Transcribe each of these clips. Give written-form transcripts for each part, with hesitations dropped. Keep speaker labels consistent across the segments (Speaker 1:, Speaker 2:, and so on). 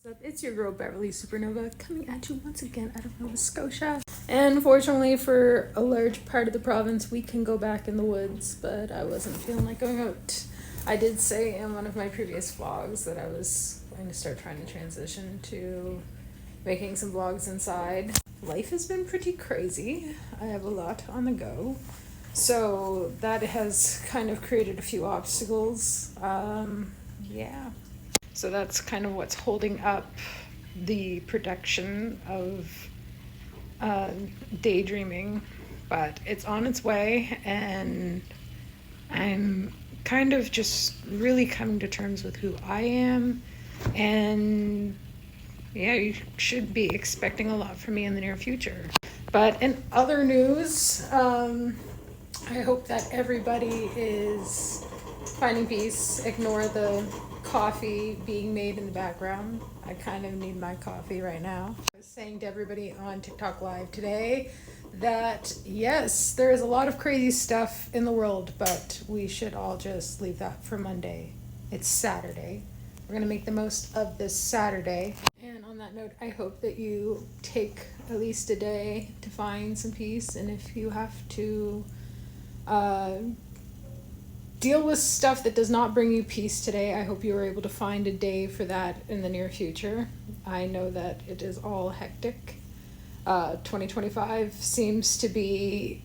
Speaker 1: What's up? It's your girl Beverly Supernova coming at you once again out of Nova Scotia. And fortunately, for a large part of the province, we can go back in the woods, but I wasn't feeling like going out. I did say in one of my previous vlogs that I was going to start trying to transition to making some vlogs inside. Life has been pretty crazy. I have a lot on the go. So that has kind of created a few obstacles. Yeah. So that's kind of what's holding up the production of daydreaming, but it's on its way, and I'm kind of just really coming to terms with who I am, and yeah, you should be expecting a lot from me in the near future. But in other news, I hope that everybody is finding peace. Ignore the coffee being made in the background. I kind of need my coffee right now. I was saying to everybody on TikTok Live today that yes, there is a lot of crazy stuff in the world, but we should all just leave that for Monday. It's Saturday. We're gonna make the most of this Saturday. And on that note, I hope that you take at least a day to find some peace, and if you have to deal with stuff that does not bring you peace today, I hope you are able to find a day for that in the near future. I know that it is all hectic. 2025 seems to be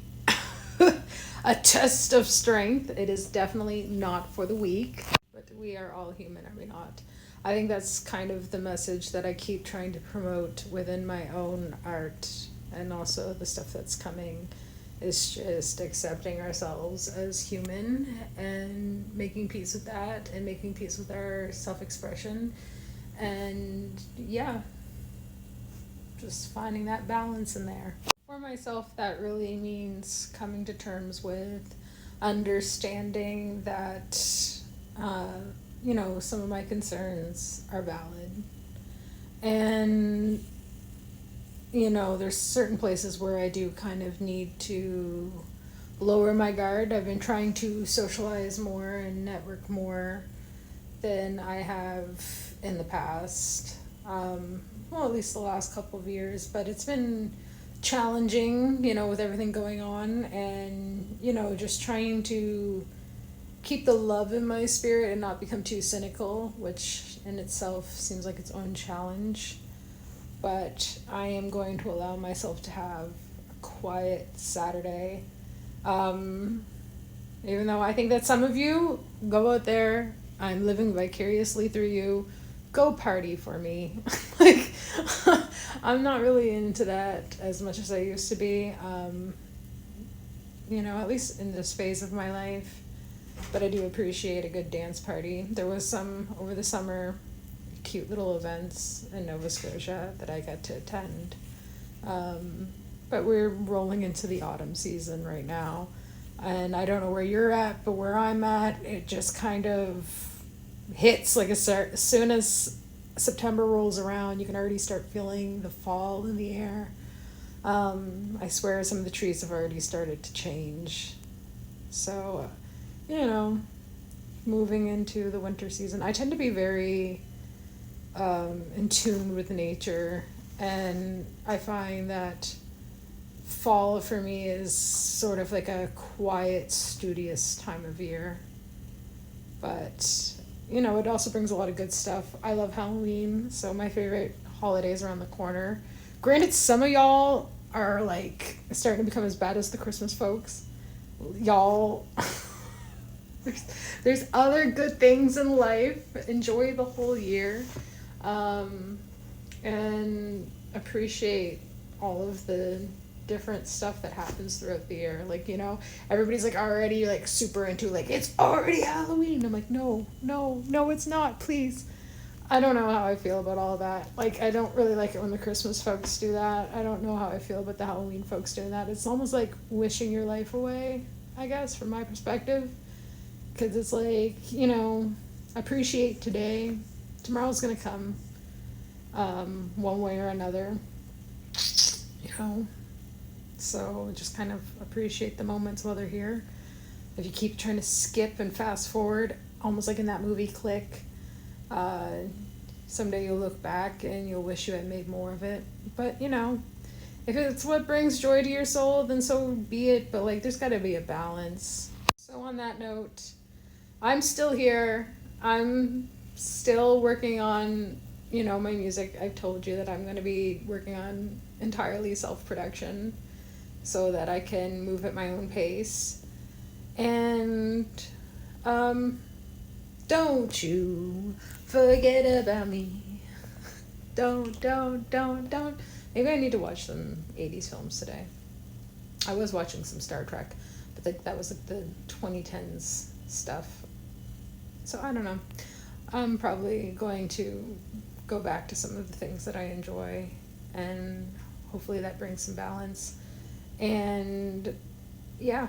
Speaker 1: a test of strength. It is definitely not for the weak, but we are all human, are we not? I think that's kind of the message that I keep trying to promote within my own art, and also the stuff that's coming is just accepting ourselves as human and making peace with that, and making peace with our self-expression, and yeah, just finding that balance in there. For myself, that really means coming to terms with understanding that some of my concerns are valid, and there's certain places where I do kind of need to lower my guard. I've been trying to socialize more and network more than I have in the past. At least the last couple of years, but it's been challenging, with everything going on, and, just trying to keep the love in my spirit and not become too cynical, which in itself seems like its own challenge. But I am going to allow myself to have a quiet Saturday. Even though I think that some of you go out there, I'm living vicariously through you, go party for me. Like, I'm not really into that as much as I used to be, at least in this phase of my life. But I do appreciate a good dance party. There was some over the summer, cute little events in Nova Scotia that I got to attend. But we're rolling into the autumn season right now. And I don't know where you're at, but where I'm at, it just kind of hits like as soon as September rolls around, you can already start feeling the fall in the air. I swear some of the trees have already started to change. So, moving into the winter season, I tend to be very in tune with nature, and I find that fall for me is sort of like a quiet, studious time of year. But it also brings a lot of good stuff. I love Halloween, so my favorite holiday is around the corner. Granted, some of y'all are like starting to become as bad as the Christmas folks. Y'all, there's other good things in life. Enjoy the whole year, and appreciate all of the different stuff that happens throughout the year. Like, everybody's like already like super into like, it's already Halloween. I'm like, no, it's not, please. I don't know how I feel about all of that. Like, I don't really like it when the Christmas folks do that. I don't know how I feel about the Halloween folks doing that. It's almost like wishing your life away, I guess, from my perspective. Because it's like, appreciate today. Tomorrow's gonna come, one way or another. So just kind of appreciate the moments while they're here. If you keep trying to skip and fast forward, almost like in that movie Click, someday you'll look back and you'll wish you had made more of it. But, you know, if it's what brings joy to your soul, then so be it. But, like, there's got to be a balance. So, on that note, I'm still here. I'm still working on, you know, my music. I've told you that I'm going to be working on entirely self-production so that I can move at my own pace. And don't you forget about me. Don't. Maybe I need to watch some 80s films today. I was watching some Star Trek, but that was like the 2010s stuff. So I don't know. I'm probably going to go back to some of the things that I enjoy, and hopefully that brings some balance. And yeah,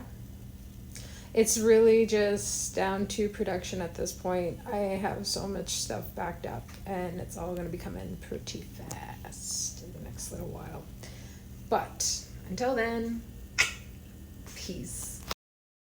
Speaker 1: it's really just down to production at this point. I have so much stuff backed up, and it's all going to be coming pretty fast in the next little while. But until then, peace.